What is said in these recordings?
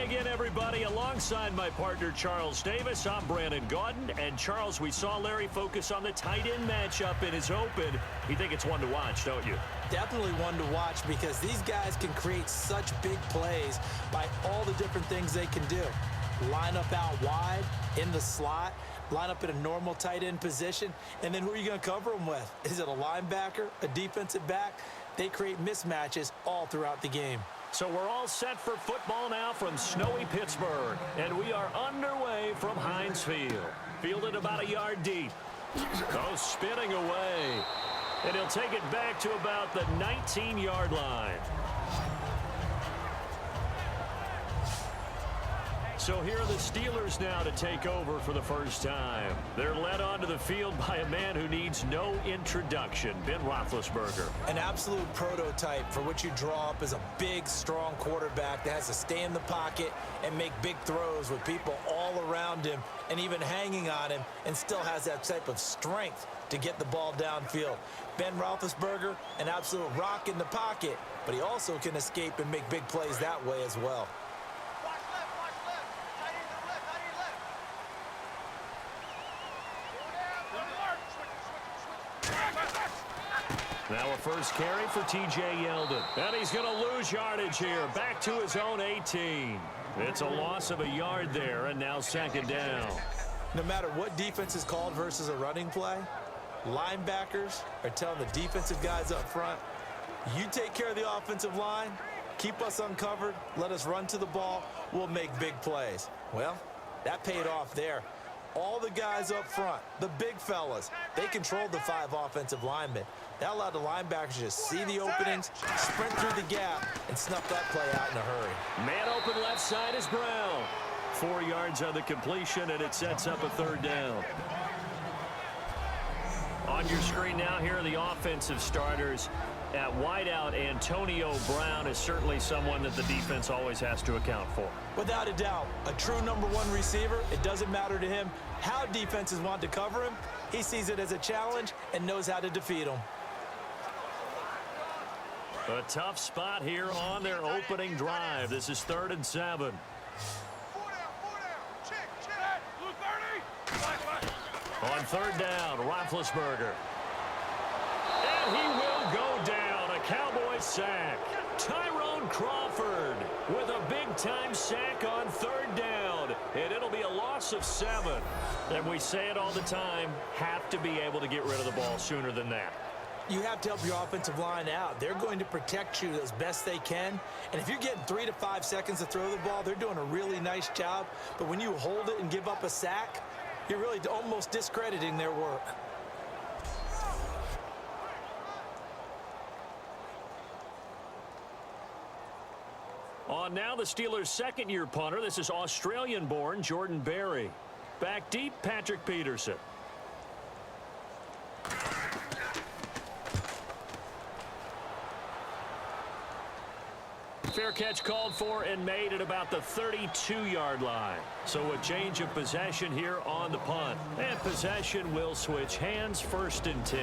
again, everybody. Alongside my partner, Charles Davis, I'm Brandon Gaudin. And, Charles, we saw Larry focus on the tight end matchup in his open. You think it's one to watch, don't you? Definitely one to watch because these guys can create such big plays by all the different things they can do. Line up out wide, in the slot, line up in a normal tight end position, and then who are you going to cover them with? Is it a linebacker, a defensive back? They create mismatches all throughout the game. So we're all set for football now from snowy Pittsburgh. And we are underway from Heinz Field. Fielded about a yard deep. Oh, spinning away. And he'll take it back to about the 19-yard line. So here are the Steelers now to take over for the first time. They're led onto the field by a man who needs no introduction, Ben Roethlisberger. An absolute prototype for what you draw up as a big, strong quarterback that has to stay in the pocket and make big throws with people all around him and even hanging on him, and still has that type of strength to get the ball downfield. Ben Roethlisberger, an absolute rock in the pocket, but he also can escape and make big plays that way as well. Now a first carry for T.J. Yeldon. And he's going to lose yardage here. Back to his own 18. It's a loss of a yard there, and now second down. No matter what defense is called versus a running play, linebackers are telling the defensive guys up front, you take care of the offensive line, keep us uncovered, let us run to the ball, we'll make big plays. Well, that paid off there. All the guys up front, the big fellas, they controlled the 5 offensive linemen. That allowed the linebackers to just see the openings, sprint through the gap, and snuff that play out in a hurry. Man open left side is Brown. 4 yards on the completion, and it sets up a third down. On your screen now, here are the offensive starters. At wideout, Antonio Brown is certainly someone that the defense always has to account for. Without a doubt, a true #1 receiver. It doesn't matter to him how defenses want to cover him. He sees it as a challenge and knows how to defeat them. A tough spot here on their opening drive. This is 3rd and 7. On 3rd down, Roethlisberger. And he will go down. A Cowboys sack. Tyrone Crawford with a big-time sack on 3rd down. And it'll be a loss of 7. And we say it all the time, have to be able to get rid of the ball sooner than that. You have to help your offensive line out. They're going to protect you as best they can. And if you're getting 3 to 5 seconds to throw the ball, they're doing a really nice job. But when you hold it and give up a sack, you're really almost discrediting their work. On now the Steelers' second-year punter. This is Australian-born Jordan Berry. Back deep, Patrick Peterson. Fair catch called for and made at about the 32-yard line. So a change of possession here on the punt. And possession will switch hands, 1st and 10.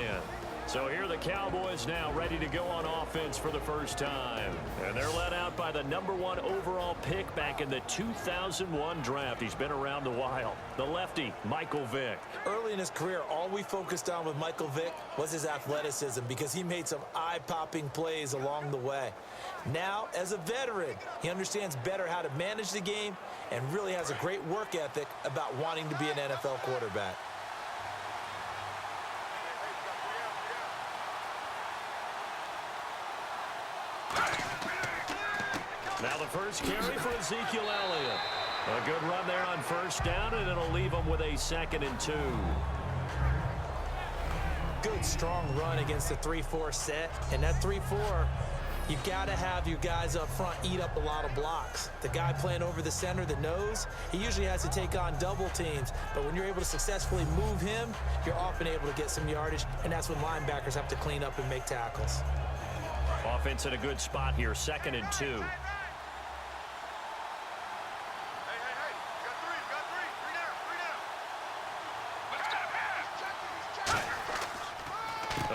So here are the Cowboys now ready to go on offense for the first time. And they're led out by the #1 overall pick back in the 2001 draft. He's been around a while. The lefty, Michael Vick. Early in his career, all we focused on with Michael Vick was his athleticism because he made some eye-popping plays along the way. Now, as a veteran, he understands better how to manage the game and really has a great work ethic about wanting to be an NFL quarterback. Now the first carry for Ezekiel Elliott. A good run there on 1st down, and it'll leave him with a 2nd and 2. Good, strong run against the 3-4 set. And that 3-4, you've got to have your guys up front eat up a lot of blocks. The guy playing over the center, the nose, he usually has to take on double teams. But when you're able to successfully move him, you're often able to get some yardage, and that's when linebackers have to clean up and make tackles. Offense in a good spot here, 2nd and 2.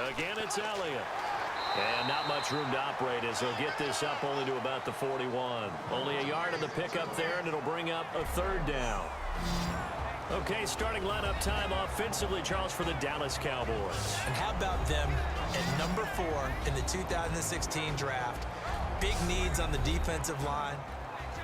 Again, it's Elliott. And not much room to operate as they'll get this up only to about the 41. Only a yard on the pickup there, and it'll bring up a third down. Okay, starting lineup time offensively, Charles, for the Dallas Cowboys. And how about them at number 4 in the 2016 draft? Big needs on the defensive line,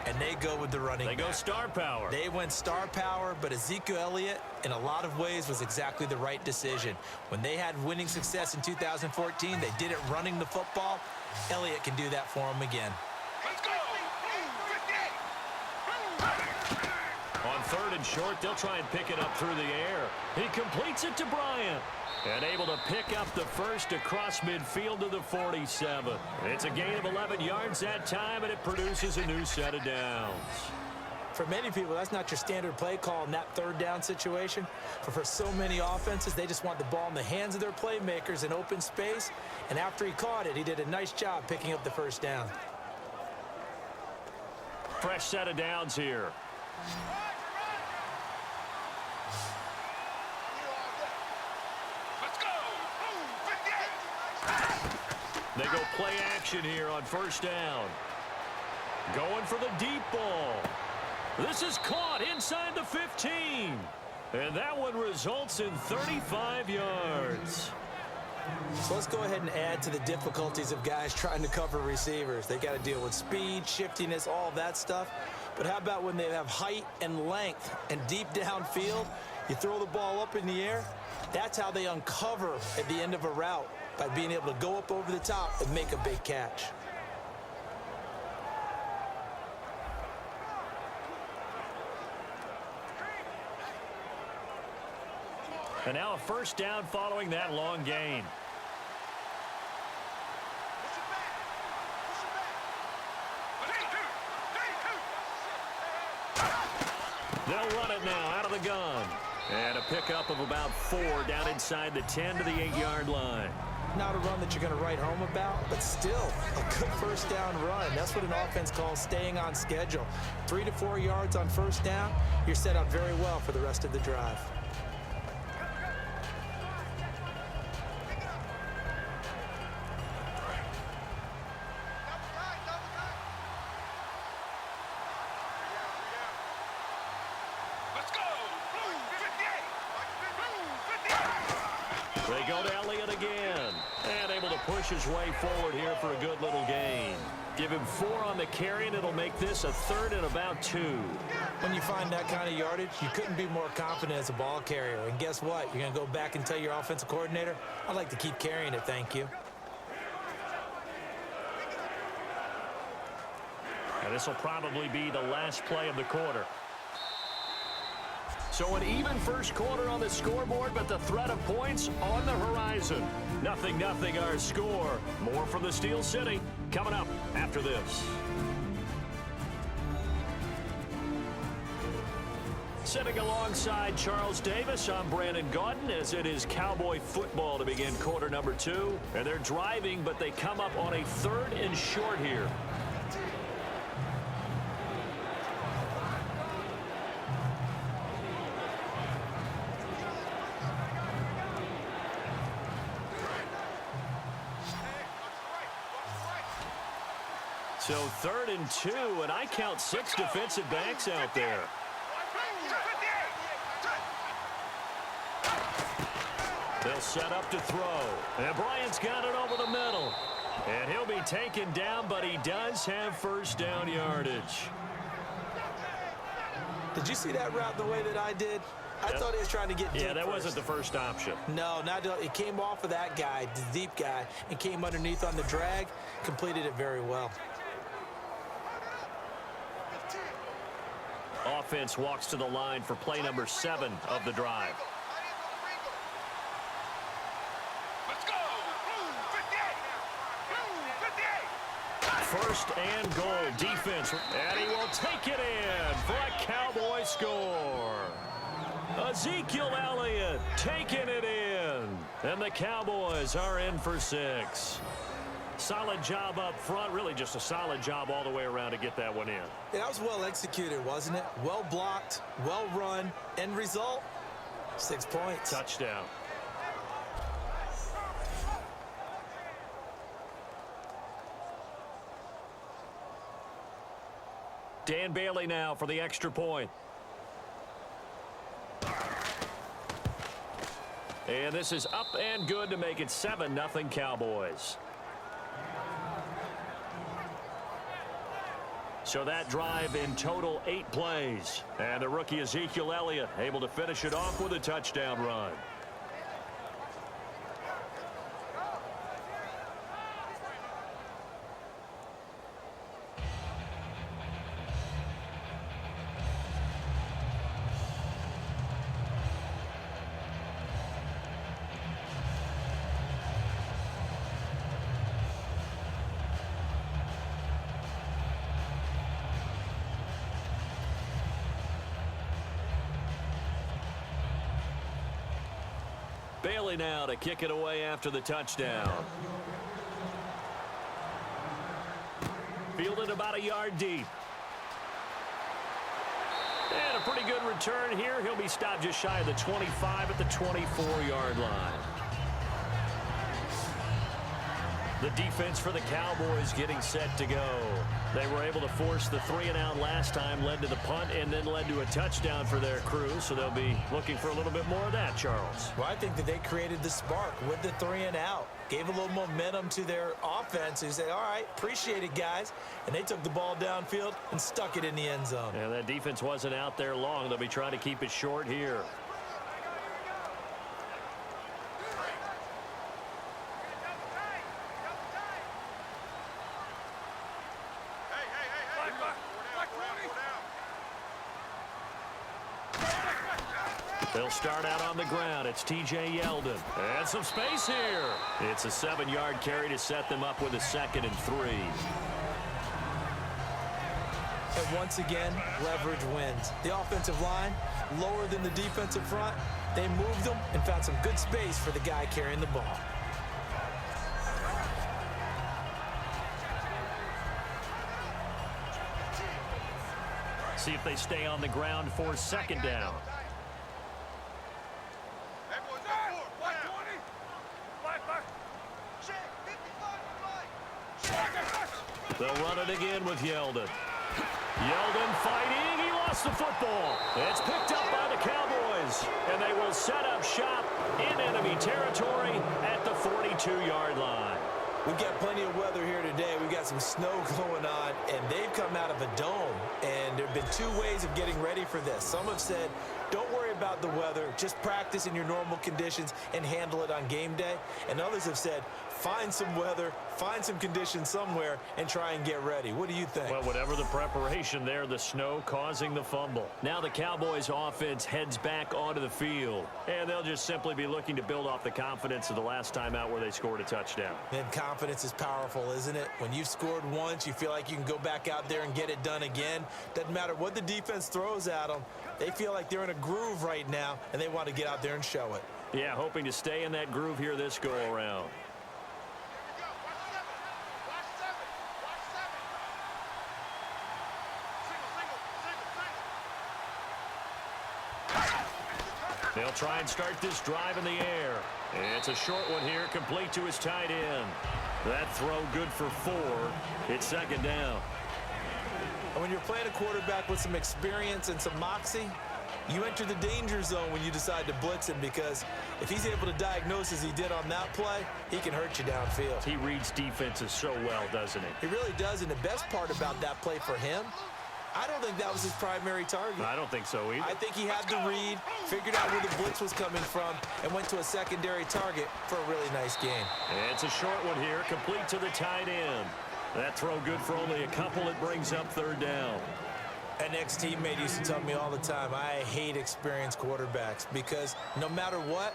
and they go with the running back. They go star power. They went star power, but Ezekiel Elliott, in a lot of ways, was exactly the right decision. When they had winning success in 2014, they did it running the football. Elliott can do that for them again. Let's go! On third and short, they'll try and pick it up through the air. He completes it to Bryant. And able to pick up the first across midfield to the 47. It's a gain of 11 yards that time, and it produces a new set of downs. For many people, that's not your standard play call in that third down situation. But for so many offenses, they just want the ball in the hands of their playmakers in open space. And after he caught it, he did a nice job picking up the first down. Fresh set of downs here. They go play action here on first down. Going for the deep ball. This is caught inside the 15. And that one results in 35 yards. So let's go ahead and add to the difficulties of guys trying to cover receivers. They got to deal with speed, shiftiness, all of that stuff. But how about when they have height and length and deep downfield? You throw the ball up in the air. That's how they uncover at the end of a route, by being able to go up over the top and make a big catch. And now a first down following that long gain. They'll run it now out of the gun. And a pickup of about 4 down inside the 10 to the 8-yard line. Not a run that you're going to write home about, but still a good first down run. That's what an offense calls staying on schedule. 3 to 4 yards on first down, you're set up very well for the rest of the drive. They go to Elliott again. And able to push his way forward here for a good little gain. Give him 4 on the carry, and it'll make this a third and about 2. When you find that kind of yardage, you couldn't be more confident as a ball carrier. And guess what? You're going to go back and tell your offensive coordinator, I'd like to keep carrying it, thank you. And this will probably be the last play of the quarter. So an even first quarter on the scoreboard, but the threat of points on the horizon. 0-0 our score. More from the Steel City coming up after this. Sitting alongside Charles Davis, I'm Brandon Gaudin, as it is Cowboy football to begin quarter number 2. And they're driving, but they come up on a third and short here. So 3rd and 2, and I count 6 defensive backs out there. They'll set up to throw. And Bryant's got it over the middle. And he'll be taken down, but he does have first down yardage. Did you see that route the way that I did? I thought he was trying to get deep. Yeah, that first. wasn't the first option. No, it came off of that guy, the deep guy, and came underneath on the drag, completed it very well. Offense walks to the line for play number 7 of the drive. First and goal, defense, and he will take it in for a Cowboy score. Ezekiel Elliott taking it in, and the Cowboys are in for 6. Solid job up front, really just a solid job all the way around to get that one in. Yeah, that was well executed, wasn't it? Well blocked, well run, end result, 6 points. Touchdown. Dan Bailey now for the extra point. And this is up and good to make it 7-0 Cowboys. So that drive in total 8 plays. And the rookie Ezekiel Elliott able to finish it off with a touchdown run. Bailey now to kick it away after the touchdown. Fielded about a yard deep. And a pretty good return here. He'll be stopped just shy of the 25 at the 24-yard line. The defense for the Cowboys getting set to go. They were able to force the 3-and-out last time, led to the punt, and then led to a touchdown for their crew. So they'll be looking for a little bit more of that, Charles. Well, I think that they created the spark with the 3-and-out. Gave a little momentum to their offense. They said, all right, appreciate it, guys. And they took the ball downfield and stuck it in the end zone. And that defense wasn't out there long. They'll be trying to keep it short here. They'll start out on the ground. It's T.J. Yeldon. And some space here. It's a 7-yard carry to set them up with a 2nd and 3. And once again, leverage wins. The offensive line, lower than the defensive front. They moved them and found some good space for the guy carrying the ball. See if they stay on the ground for 2nd down. They'll run it again with Yeldon. Yeldon fighting. He lost the football. It's picked up by the Cowboys. And they will set up shop in enemy territory at the 42-yard line. We've got plenty of weather here today. We've got some snow going on, and they've come out of a dome. And there have been 2 ways of getting ready for this. Some have said, don't worry about the weather. Just practice in your normal conditions and handle it on game day. And others have said, find some weather, find some conditions somewhere, and try and get ready. What do you think? Well, whatever the preparation there, the snow causing the fumble. Now the Cowboys offense heads back onto the field. And they'll just simply be looking to build off the confidence of the last time out where they scored a touchdown. And confidence is powerful, isn't it? When you've scored once, you feel like you can go back out there and get it done again. Doesn't matter what the defense throws at them. They feel like they're in a groove right now, and they want to get out there and show it. Yeah, hoping to stay in that groove here this go-around. They'll try and start this drive in the air. It's a short one here, complete to his tight end. That throw good for 4. It's 2nd down. And when you're playing a quarterback with some experience and some moxie, you enter the danger zone when you decide to blitz him, because if he's able to diagnose as he did on that play, he can hurt you downfield. He reads defenses so well, doesn't he? He really does, and the best part about that play for him, I don't think that was his primary target. I don't think so either. I think he had the read, figured out where the blitz was coming from, and went to a secondary target for a really nice game. It's a short one here, complete to the tight end. That throw good for only a couple. It brings up 3rd down. An ex-teammate used to tell me all the time, I hate experienced quarterbacks, because no matter what,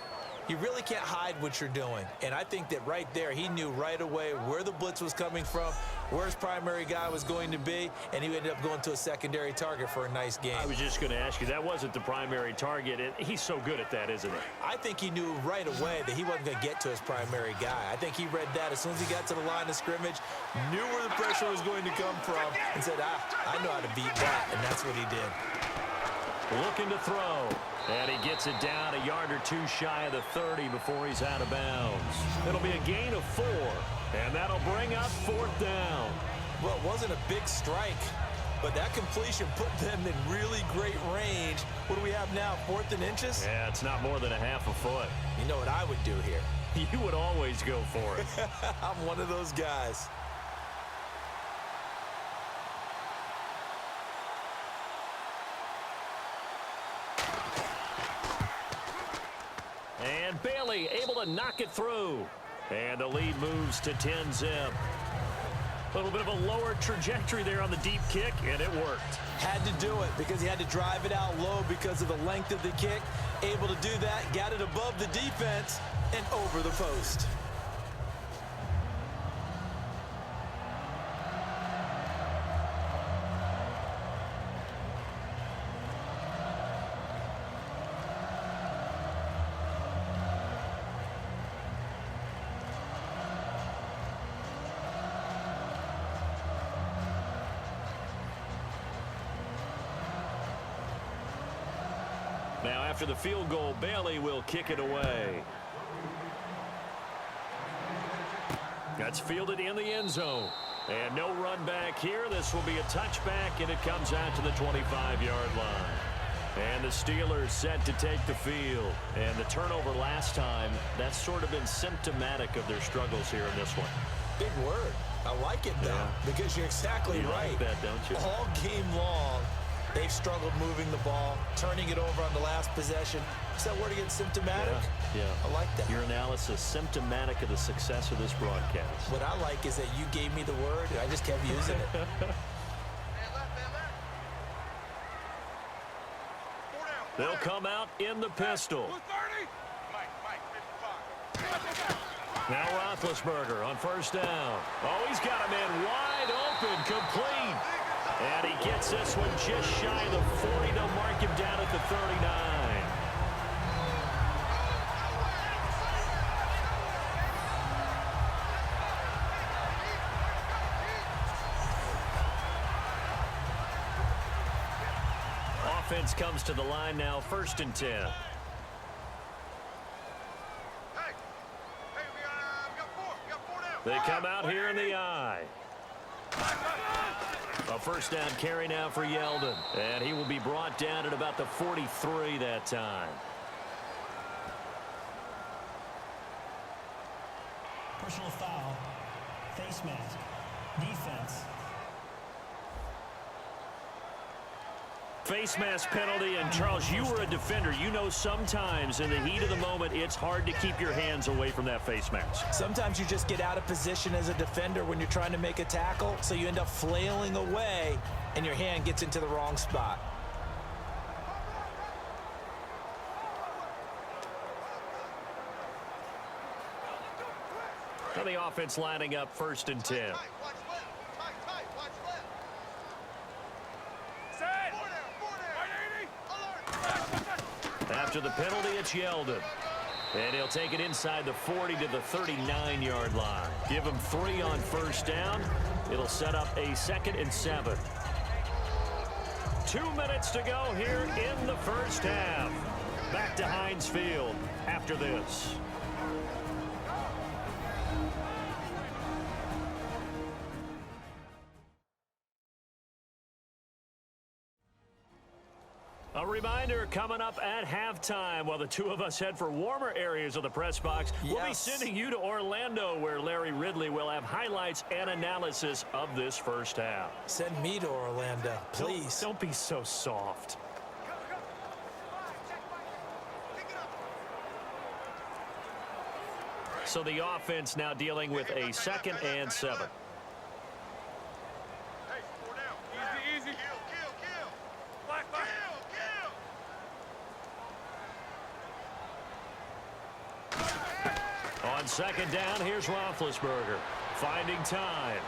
you really can't hide what you're doing. And I think that right there, he knew right away where the blitz was coming from, where his primary guy was going to be, and he ended up going to a secondary target for a nice game. I was just going to ask you, that wasn't the primary target, and he's so good at that, isn't he? I think he knew right away that he wasn't going to get to his primary guy. I think he read that as soon as he got to the line of scrimmage, knew where the pressure was going to come from, and said, I know how to beat that, and that's what he did. Looking to throw. And he gets it down a yard or 2 shy of the 30 before he's out of bounds. It'll be a gain of 4. And that'll bring up 4th down. Well, it wasn't a big strike. but that completion put them in really great range. What do we have now, 4th and inches? Yeah, it's not more than a half a foot. You know what I would do here? You would always go for it. I'm one of those guys. And Bailey able to knock it through. And the lead moves to 10-zip. A little bit of a lower trajectory there on the deep kick, and it worked. Had to do it because he had to drive it out low because of the length of the kick. Able to do that, got it above the defense and over the post. Now, after the field goal, Bailey will kick it away. That's fielded in the end zone. And no run back here. This will be a touchback, and it comes out to the 25-yard line. And the Steelers set to take the field. And the turnover last time, that's sort of been symptomatic of their struggles here in this one. Big word. I like it, though, because you're exactly right. You like that, don't you? All game long, they've struggled moving the ball, turning it over on the last possession. Is that word again, symptomatic? Yeah. I like that. Your analysis, symptomatic of the success of this broadcast. What I like is that you gave me the word, and I just kept using it. They'll come out in the pistol. Now Roethlisberger on first down. Oh, he's got a man wide open, complete. And he gets this one just shy of the 40. They'll mark him down at the 39. Offense comes to the line now, 1st and 10. They come out here in the eye. A first down carry now for Yeldon. And he will be brought down at about the 43 that time. Personal foul. Face mask. Defense. Face mask penalty, and Charles, you were a defender. You know sometimes in the heat of the moment, it's hard to keep your hands away from that face mask. Sometimes you just get out of position as a defender when you're trying to make a tackle, so you end up flailing away, and your hand gets into the wrong spot. Now the offense lining up 1st and 10. After the penalty, it's Yeldon. And he'll take it inside the 40 to the 39-yard line. Give him 3 on first down. It'll set up a 2nd and 7. 2 minutes to go here in the first half. Back to Heinz Field after this. A reminder coming up at halftime while the two of us head for warmer areas of the press box. Yes. We'll be sending you to Orlando where Larry Ridley will have highlights and analysis of this first half. Send me to Orlando, please. Don't be so soft. So the offense now dealing with a 2nd and 7. On 2nd down, here's Roethlisberger finding time.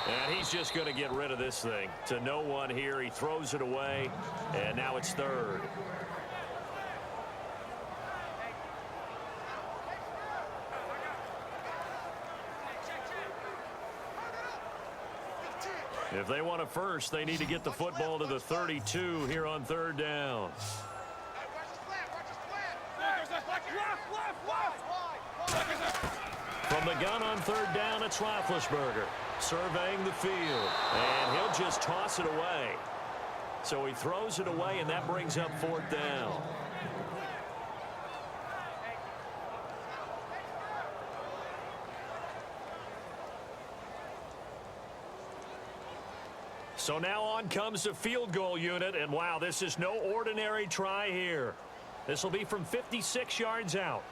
And he's just going to get rid of this thing. To no one here. He throws it away, and now it's 3rd. If they want a first, they need to get the football to the 32 here on 3rd down. From the gun on 3rd down, it's Roethlisberger surveying the field. And he'll he'll just toss it away. So he throws it away, and that brings up 4th down. So now on comes the field goal unit, and wow, this is no ordinary try here. This will be from 56 yards out.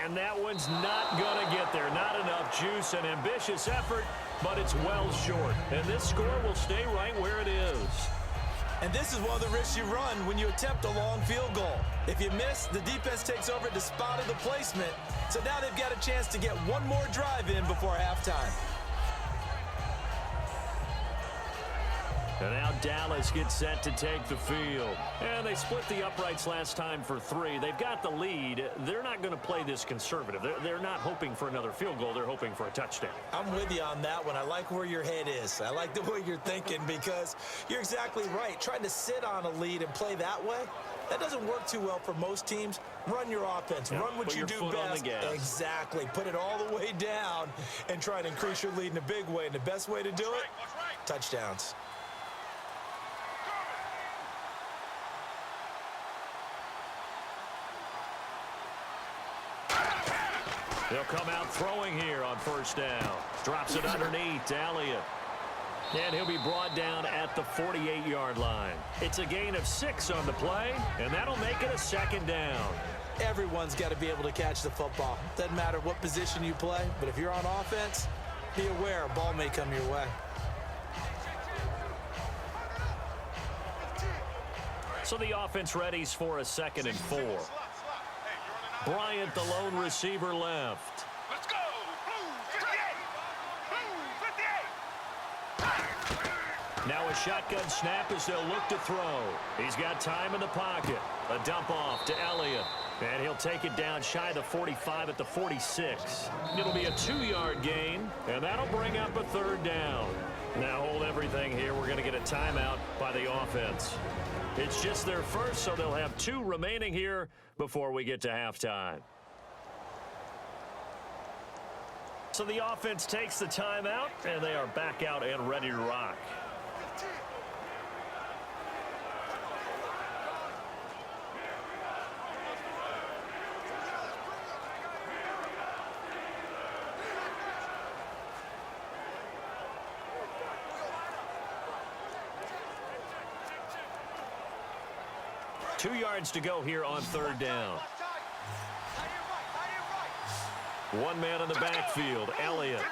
And that one's not going to get there. Not enough juice. An ambitious effort, but it's well short. And this score will stay right where it is. And this is one of the risks you run when you attempt a long field goal. If you miss, the defense takes over at the spot of the placement. So now they've got a chance to get one more drive in before halftime. And now Dallas gets set to take the field. And they split the uprights last time for 3. They've got the lead. They're not going to play this conservative. They're not hoping for another field goal. They're hoping for a touchdown. I'm with you on that one. I like where your head is. I like the way you're thinking because you're exactly right. Trying to sit on a lead and play that way, that doesn't work too well for most teams. Run your offense. Run what you do best. Exactly. Put it all the way down and try to increase your lead in a big way. And the best way to do it, touchdowns. They'll come out throwing here on 1st down. Drops it underneath to Elliott. And he'll be brought down at the 48-yard line. It's a gain of 6 on the play, and that'll make it a 2nd down. Everyone's got to be able to catch the football. Doesn't matter what position you play, but if you're on offense, be aware a ball may come your way. So the offense readies for a 2nd and 4. Bryant, the lone receiver, left. Let's go! Blue 58! Blue 58! Now a shotgun snap as they'll look to throw. He's got time in the pocket. A dump off to Elliott. And he'll take it down shy of the 45 at the 46. It'll be a 2-yard gain, and that'll bring up a 3rd down. Now hold everything here. We're going to get a timeout by the offense. It's just their first, so they'll have 2 remaining here before we get to halftime. So the offense takes the timeout, and they are back out and ready to rock. Two yards to go here on 3rd down. One man in the backfield, Elliott.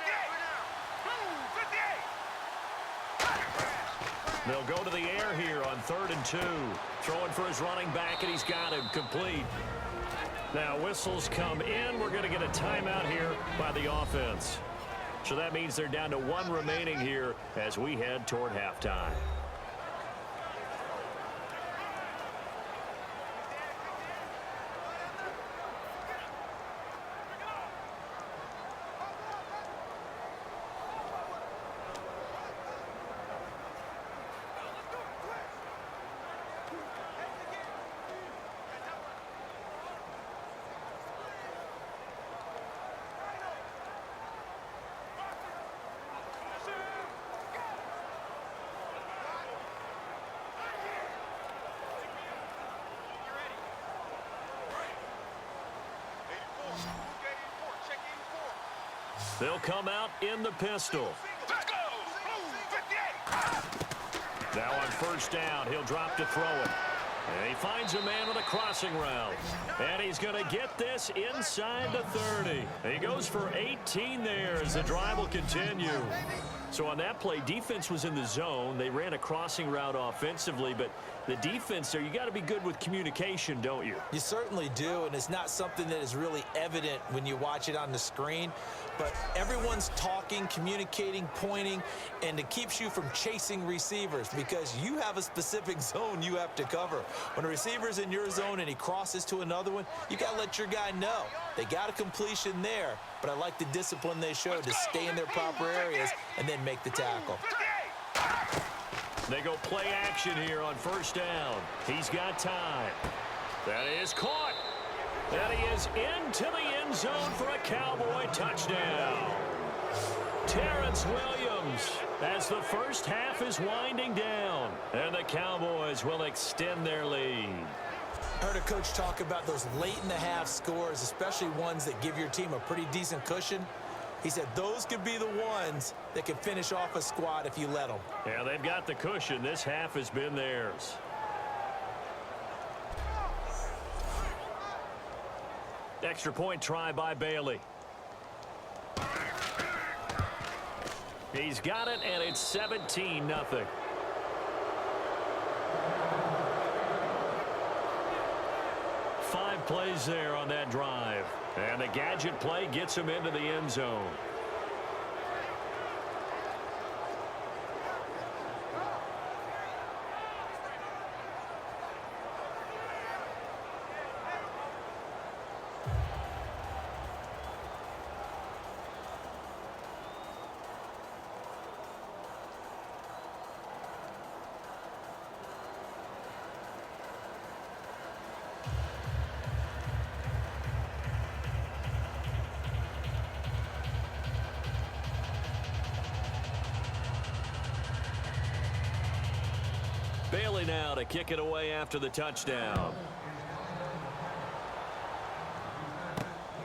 They'll go to the air here on 3rd and 2. Throwing for his running back, and he's got him complete. Now whistles come in. We're going to get a timeout here by the offense. So that means they're down to 1 remaining here as we head toward halftime. They'll come out in the pistol. Let's go! Blue 58! Now on 1st down, he'll drop to throw it. And he finds a man with a crossing route. And he's going to get this inside the 30. He goes for 18 there as the drive will continue. So on that play, defense was in the zone. They ran a crossing route offensively, but the defense there, you got to be good with communication, don't you? You certainly do, and it's not something that is really evident when you watch it on the screen. But everyone's talking, communicating, pointing, and it keeps you from chasing receivers because you have a specific zone you have to cover. When a receiver's in your zone and he crosses to another one, you got to let your guy know. They got a completion there, but I like the discipline they showed to stay in their proper areas and then make the tackle. They go play action here on 1st down. He's got time. That is caught. And he is into the end zone for a Cowboy touchdown. Terrence Williams, as the first half is winding down, and the Cowboys will extend their lead. I heard a coach talk about those late-in-the-half scores, especially ones that give your team a pretty decent cushion. He said those could be the ones that can finish off a squad if you let them. Yeah, they've got the cushion. This half has been theirs. Extra point try by Bailey. He's got it, and it's 17-0. Five plays there on that drive. And the gadget play gets him into the end zone. Bailey now to kick it away after the touchdown.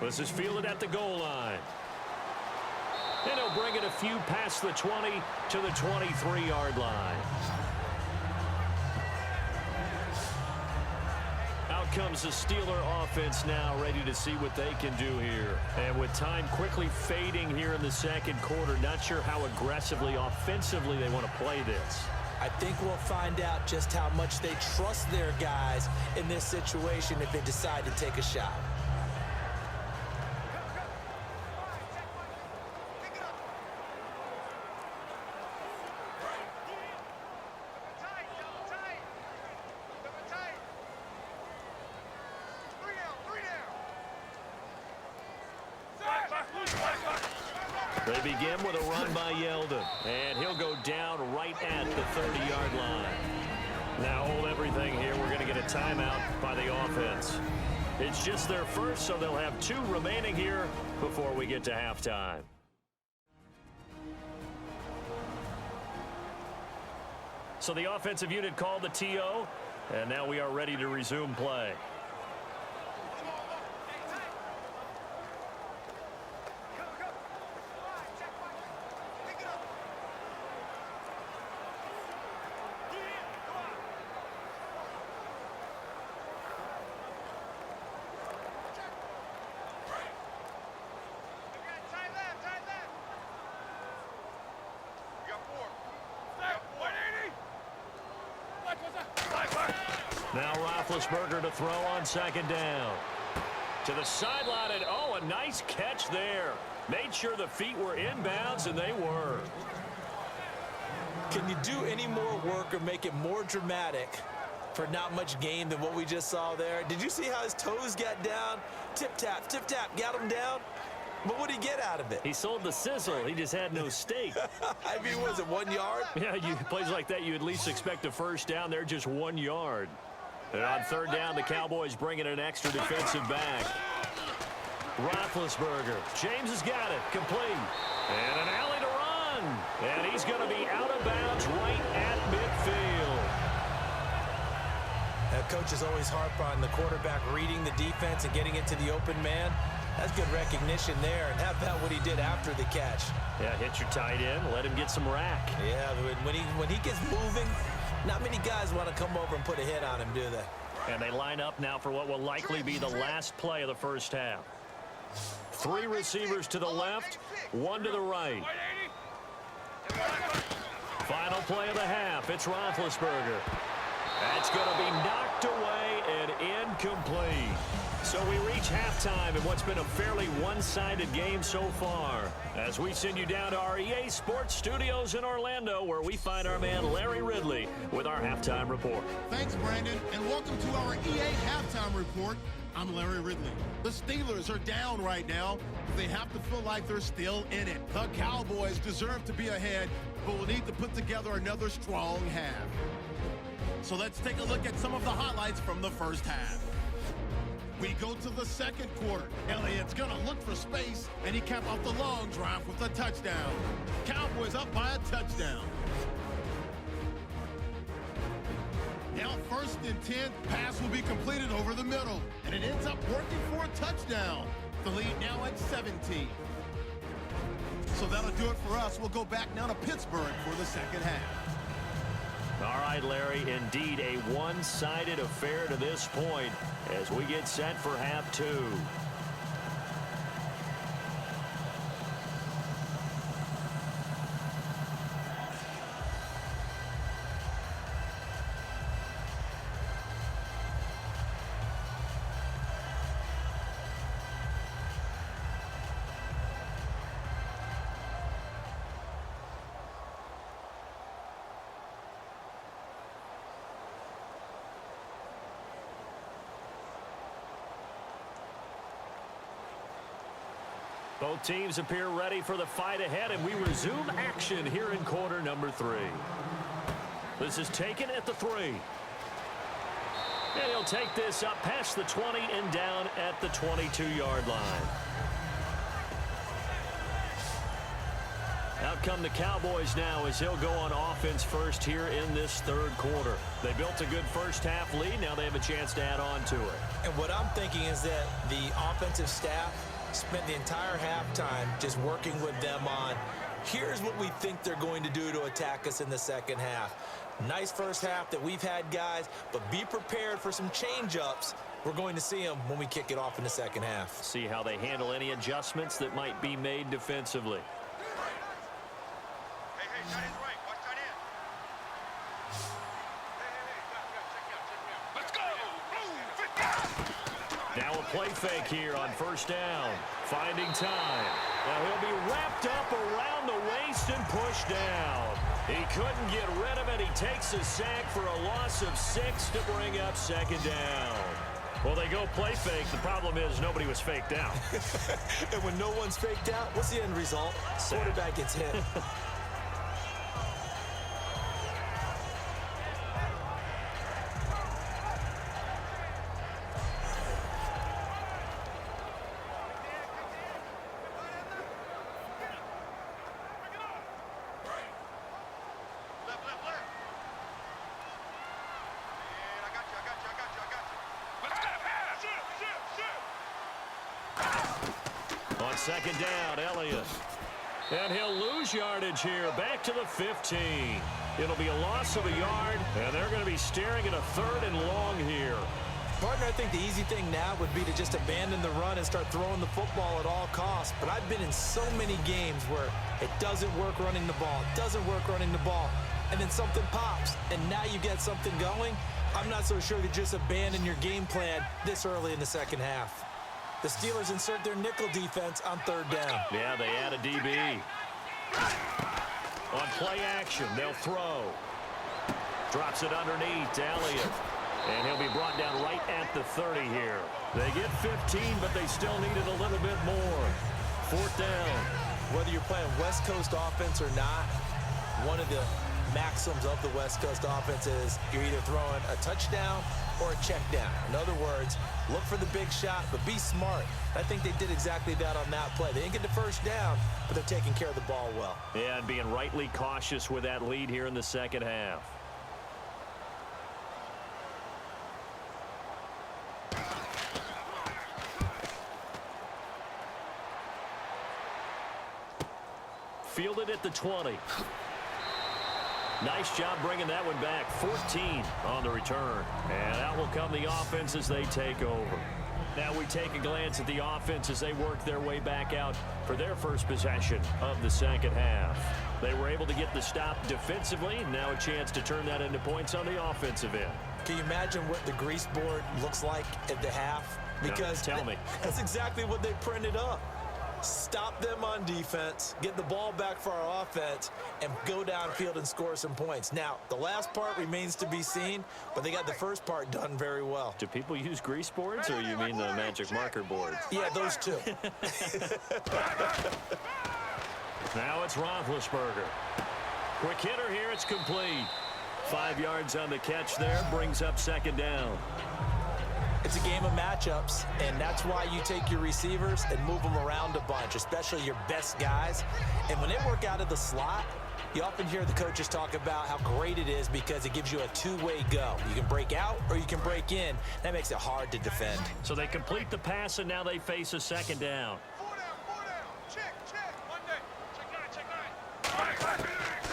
This is fielded at the goal line. And he'll bring it a few past the 20 to the 23-yard line. Out comes the Steeler offense now, ready to see what they can do here. And with time quickly fading here in the second quarter, not sure how aggressively, offensively they want to play this. I think we'll find out just how much they trust their guys in this situation if they decide to take a shot. They begin with a run by Yeldon, and he'll go down right at the 30-yard line. Now hold everything here. We're going to get a timeout by the offense. It's just their first, so they'll have two remaining here before we get to halftime. So the offensive unit called the TO, and now we are ready to resume play. Now Roethlisberger to throw on second down. To the sideline, and oh, a nice catch there. Made sure the feet were inbounds, and they were. Can you do any more work or make it more dramatic for not much gain than what we just saw there? Did you see how his toes got down? Tip-tap, got him down. But what did he get out of it? He sold the sizzle. He just had no steak. I mean, was it 1 yard? Yeah, plays like that, you at least expect a first down. They're just 1 yard. And on third down, the Cowboys bring in an extra defensive back. Roethlisberger. James has got it. Complete. And an alley to run. And he's going to be out of bounds right at midfield. That coach is always harp on the quarterback reading the defense and getting it to the open man. That's good recognition there. And how about what he did after the catch? Yeah, hit your tight end. Let him get some rack. Yeah, when he gets moving, not many guys want to come over and put a hit on him, do they? And they line up now for what will likely be the last play of the first half. 3 receivers to the left, 1 to the right. Final play of the half. It's Roethlisberger. That's going to be knocked away and incomplete. So we reach halftime in what's been a fairly one-sided game so far, as we send you down to our EA Sports Studios in Orlando, where we find our man Larry Ridley with our halftime report. Thanks, Brandon, and welcome to our EA Halftime Report. I'm Larry Ridley. The Steelers are down right now. They have to feel like they're still in it. The Cowboys deserve to be ahead, but will need to put together another strong half. So let's take a look at some of the highlights from the first half. We go to the second quarter. Elliott's going to look for space, and he capped off the long drive with a touchdown. Cowboys up by a touchdown. Now 1st and 10, pass will be completed over the middle, and it ends up working for a touchdown. The lead now at 17. So that'll do it for us. We'll go back now to Pittsburgh for the second half. All right, Larry, indeed a one-sided affair to this point as we get set for half two. Both teams appear ready for the fight ahead, and we resume action here in quarter number 3. This is taken at the 3. And he'll take this up past the 20 and down at the 22-yard line. Out come the Cowboys now as he'll go on offense first here in this third quarter. They built a good first half lead. Now they have a chance to add on to it. And what I'm thinking is that the offensive staff spent the entire halftime just working with them on, here's what we think they're going to do to attack us in the second half. Nice first half that we've had, guys, but be prepared for some change-ups. We're going to see them when we kick it off in the second half. See how they handle any adjustments that might be made defensively. Hey, tight end right. Watch tight end. Hey, check me out. Let's go. Blue 50. Now a play fake here on first down. Finding time. Now he'll be wrapped up around the waist and pushed down. He couldn't get rid of it. He takes a sack for a loss of 6 to bring up second down. Well, they go play fake. The problem is nobody was faked out. And when no one's faked out, what's the end result? Quarterback gets hit. Second down, Elliott. And he'll lose yardage here, back to the 15. It'll be a loss of a yard, and they're going to be staring at a 3rd and long here. Partner, I think the easy thing now would be to just abandon the run and start throwing the football at all costs. But I've been in so many games where it doesn't work running the ball, and then something pops, and now you get something going. I'm not so sure to just abandon your game plan this early in the second half. The Steelers insert their nickel defense on 3rd down. Yeah, they add a DB. On play action, they'll throw. Drops it underneath to Elliott. And he'll be brought down right at the 30 here. They get 15, but they still need it a little bit more. 4th down. Whether you're playing West Coast offense or not, one of the maxims of the West Coast offense is you're either throwing a touchdown or a check down. In other words, look for the big shot, but be smart. I think they did exactly that on that play. They didn't get the first down, but they're taking care of the ball well. Yeah, and being rightly cautious with that lead here in the second half. Fielded at the 20. Nice job bringing that one back. 14 on the return. And out will come the offense as they take over. Now we take a glance at the offense as they work their way back out for their first possession of the second half. They were able to get the stop defensively. Now a chance to turn that into points on the offensive end. Can you imagine what the grease board looks like at the half? Because no, tell me. That's exactly what they printed up. Stop them on defense, get the ball back for our offense, and go downfield and score some points. Now, the last part remains to be seen, but they got the first part done very well. Do people use grease boards, or you mean the magic marker board? Yeah, those two. Now it's Roethlisberger. Quick hitter here, it's complete. 5 yards on the catch there, brings up second down. It's a game of matchups, and that's why you take your receivers and move them around a bunch, especially your best guys. And when they work out of the slot, you often hear the coaches talk about how great it is because it gives you a two-way go. You can break out or you can break in. That makes it hard to defend. So they complete the pass, and now they face a second down. 4 down. Check. 1 day. Check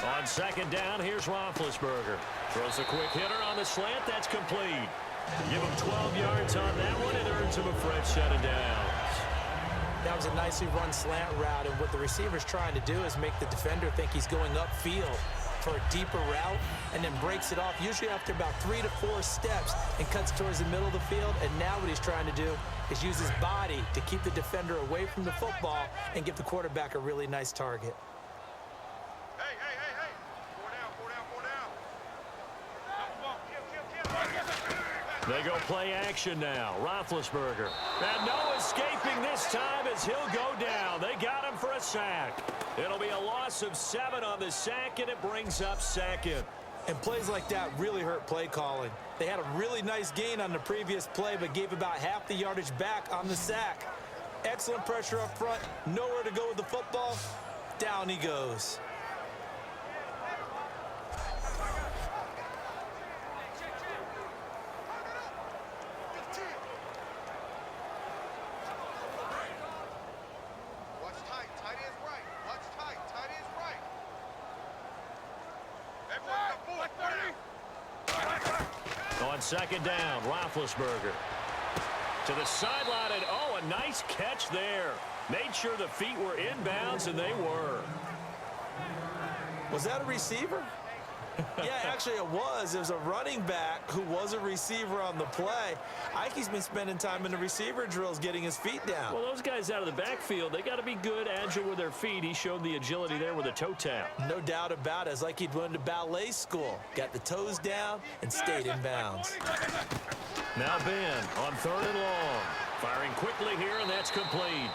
9. On second down, here's Roethlisberger. Throws a quick hitter on the slant. That's complete. Give him 12 yards on that one. It earns him a fresh set of downs. That was a nicely run slant route, and what the receiver's trying to do is make the defender think he's going upfield for a deeper route and then breaks it off, usually after about 3 to 4 steps, and cuts towards the middle of the field. And now what he's trying to do is use his body to keep the defender away from the football and give the quarterback a really nice target. Hey. 4 down. They go play action now. Roethlisberger. And no escaping this time as he'll go down. They got him for a sack. It'll be a loss of 7 on the sack, and it brings up second. And plays like that really hurt play calling. They had a really nice gain on the previous play, but gave about half the yardage back on the sack. Excellent pressure up front. Nowhere to go with the football. Down he goes. On second down, Roethlisberger. To the sideline, and a nice catch there. Made sure the feet were inbounds, and they were. Was that a receiver? Yeah, actually it was. It was a running back who was a receiver on the play. Ike's been spending time in the receiver drills getting his feet down. Well, those guys out of the backfield, they got to be good, agile with their feet. He showed the agility there with a toe tap. No doubt about it. It's like he'd went to ballet school. Got the toes down and stayed in bounds. Now Ben on 3rd and long. Firing quickly here, and that's complete.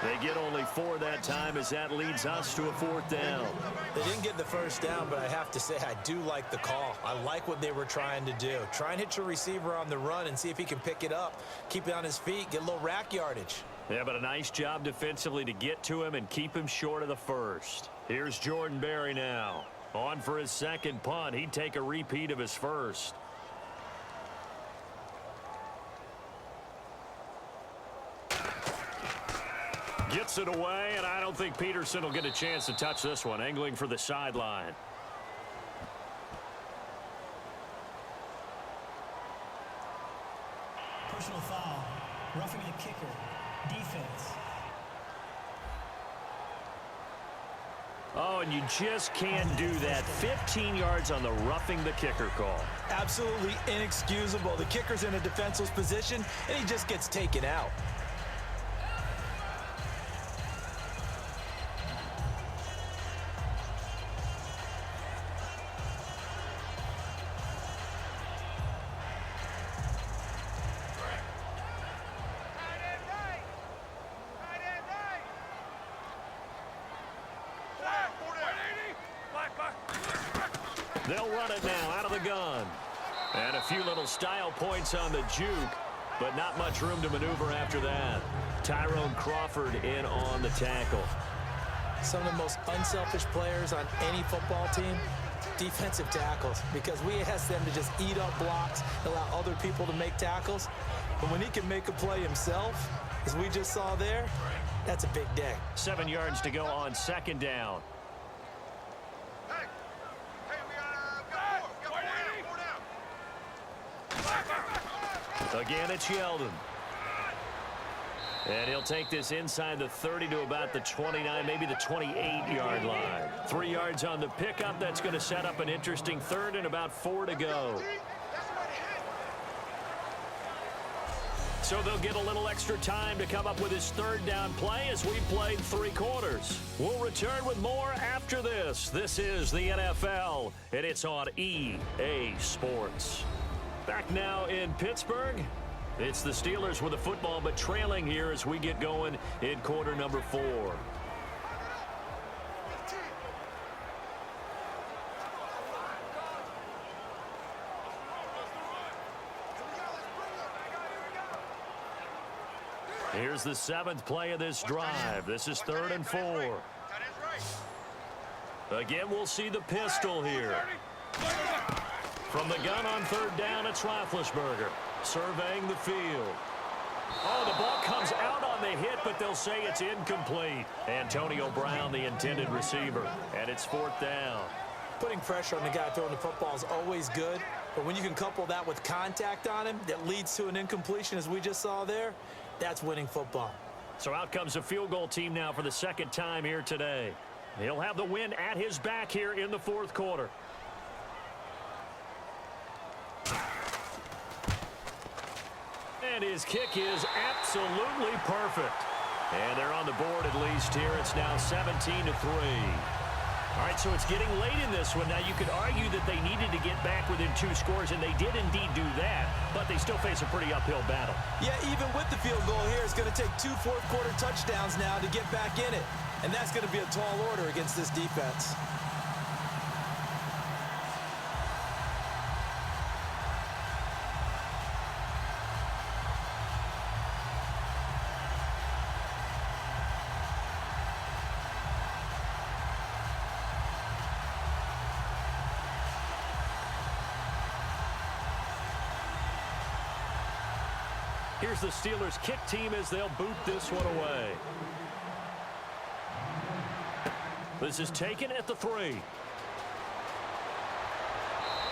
They get only 4 that time as that leads us to a 4th down. They didn't get the first down, but I have to say I do like the call. I like what they were trying to do. Try and hit your receiver on the run and see if he can pick it up. Keep it on his feet, get a little rack yardage. Yeah, but a nice job defensively to get to him and keep him short of the first. Here's Jordan Berry now. On for his second punt. He'd take a repeat of his first. Gets it away, and I don't think Peterson will get a chance to touch this one. Angling for the sideline. Personal foul. Roughing the kicker. Defense. Oh, and you just can't do that. 15 yards on the roughing the kicker call. Absolutely inexcusable. The kicker's in a defenseless position, and he just gets taken out. They'll run it now out of the gun. And a few little style points on the juke, but not much room to maneuver after that. Tyrone Crawford in on the tackle. Some of the most unselfish players on any football team, defensive tackles, because we ask them to just eat up blocks, allow other people to make tackles. But when he can make a play himself, as we just saw there, that's a big day. 7 yards to go on second down. Again, it's Yeldon. And he'll take this inside the 30 to about the 29, maybe the 28-yard line. 3 yards on the pickup. That's going to set up an interesting third and about 4 to go. So they'll get a little extra time to come up with his 3rd down play as we played 3 quarters. We'll return with more after this. This is the NFL, and it's on EA Sports. Back now in Pittsburgh. It's the Steelers with the football, but trailing here as we get going in quarter number 4. Here's the 7th play of this drive. This is 3rd and 4. Tight end's right. Again, we'll see the pistol here. From the gun on 3rd down, it's Roethlisberger surveying the field. Oh, the ball comes out on the hit, but they'll say it's incomplete. Antonio Brown, the intended receiver, and it's 4th down. Putting pressure on the guy throwing the football is always good, but when you can couple that with contact on him that leads to an incompletion, as we just saw there, that's winning football. So out comes a field goal team now for the 2nd time here today. He'll have the win at his back here in the 4th quarter. And his kick is absolutely perfect. And they're on the board at least here. It's now 17-3. All right, so it's getting late in this one. Now, you could argue that they needed to get back within 2 scores, and they did indeed do that, but they still face a pretty uphill battle. Yeah, even with the field goal here, it's going to take 2 fourth-quarter touchdowns now to get back in it. And that's going to be a tall order against this defense. Here's the Steelers' kick team as they'll boot this one away. This is taken at the 3.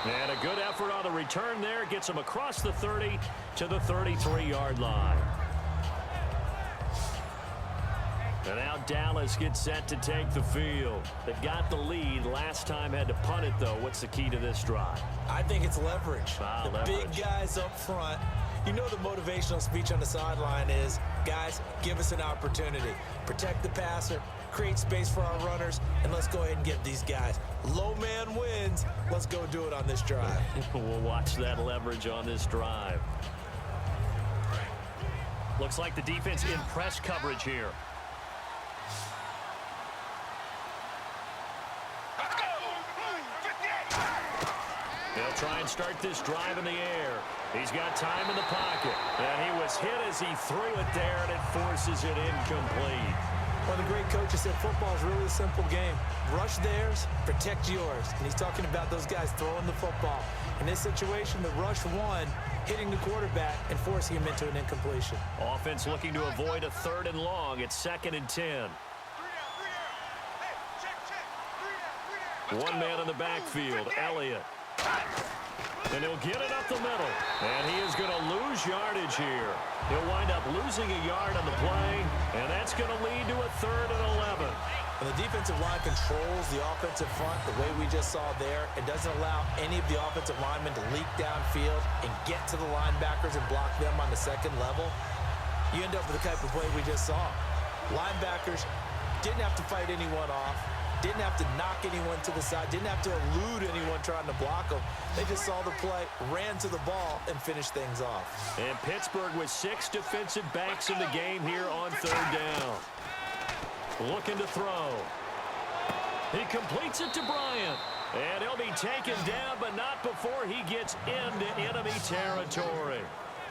And a good effort on the return there. Gets him across the 30 to the 33-yard line. And now Dallas gets set to take the field. They got the lead. Last time had to punt it, though. What's the key to this drive? I think it's leverage. The leverage. Big guys up front. You know the motivational speech on the sideline is, guys, give us an opportunity. Protect the passer, create space for our runners, and let's go ahead and get these guys. Low man wins. Let's go do it on this drive. We'll watch that leverage on this drive. Looks like the defense in press coverage here. They'll try and start this drive in the air. He's got time in the pocket. And he was hit as he threw it there, and it forces it incomplete. One of the great coaches said football is really a simple game. Rush theirs, protect yours. And he's talking about those guys throwing the football. In this situation, the rush won, hitting the quarterback and forcing him into an incompletion. Offense looking to avoid a 3rd and long. It's 2nd and 10. 3 down. Hey, check. 3 down. One man in the backfield, Elliott. And he'll get it up the middle. And he is going to lose yardage here. He'll wind up losing a yard on the play, and that's going to lead to a 3rd and 11. When the defensive line controls the offensive front the way we just saw there, it doesn't allow any of the offensive linemen to leak downfield and get to the linebackers and block them on the 2nd level. You end up with the type of play we just saw. Linebackers didn't have to fight anyone off, didn't have to knock anyone to the side, didn't have to elude anyone trying to block them. They just saw the play, ran to the ball, and finished things off. And Pittsburgh with 6 defensive backs in the game here on 3rd down. Looking to throw. He completes it to Bryant. And he'll be taken down, but not before he gets into enemy territory.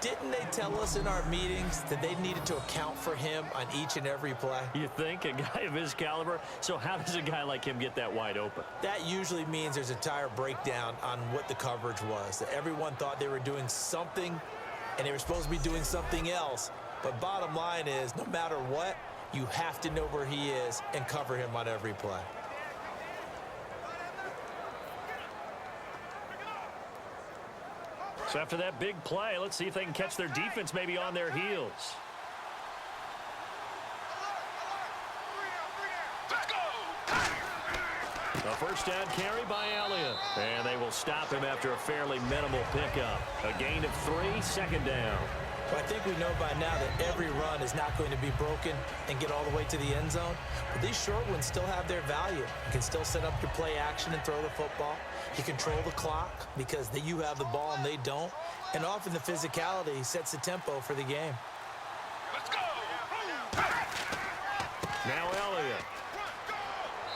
Didn't they tell us in our meetings that they needed to account for him on each and every play? You think? A guy of his caliber? So how does a guy like him get that wide open? That usually means there's a entire breakdown on what the coverage was. That everyone thought they were doing something, and they were supposed to be doing something else. But bottom line is, no matter what, you have to know where he is and cover him on every play. So after that big play, let's see if they can catch their defense maybe on their heels. A 1st down carry by Elliott. And they will stop him after a fairly minimal pickup. A gain of 3, 2nd down. Well, I think we know by now that every run is not going to be broken and get all the way to the end zone. But these short ones still have their value. You can still set up your play action and throw the football. You control the clock because you have the ball and they don't. And often the physicality sets the tempo for the game. Let's go. Now Elliott.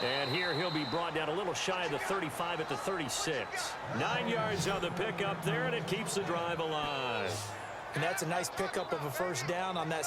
And here he'll be brought down a little shy of the 35 at the 36. 9 yards on the pickup there, and it keeps the drive alive. And that's a nice pickup of a 1st down on that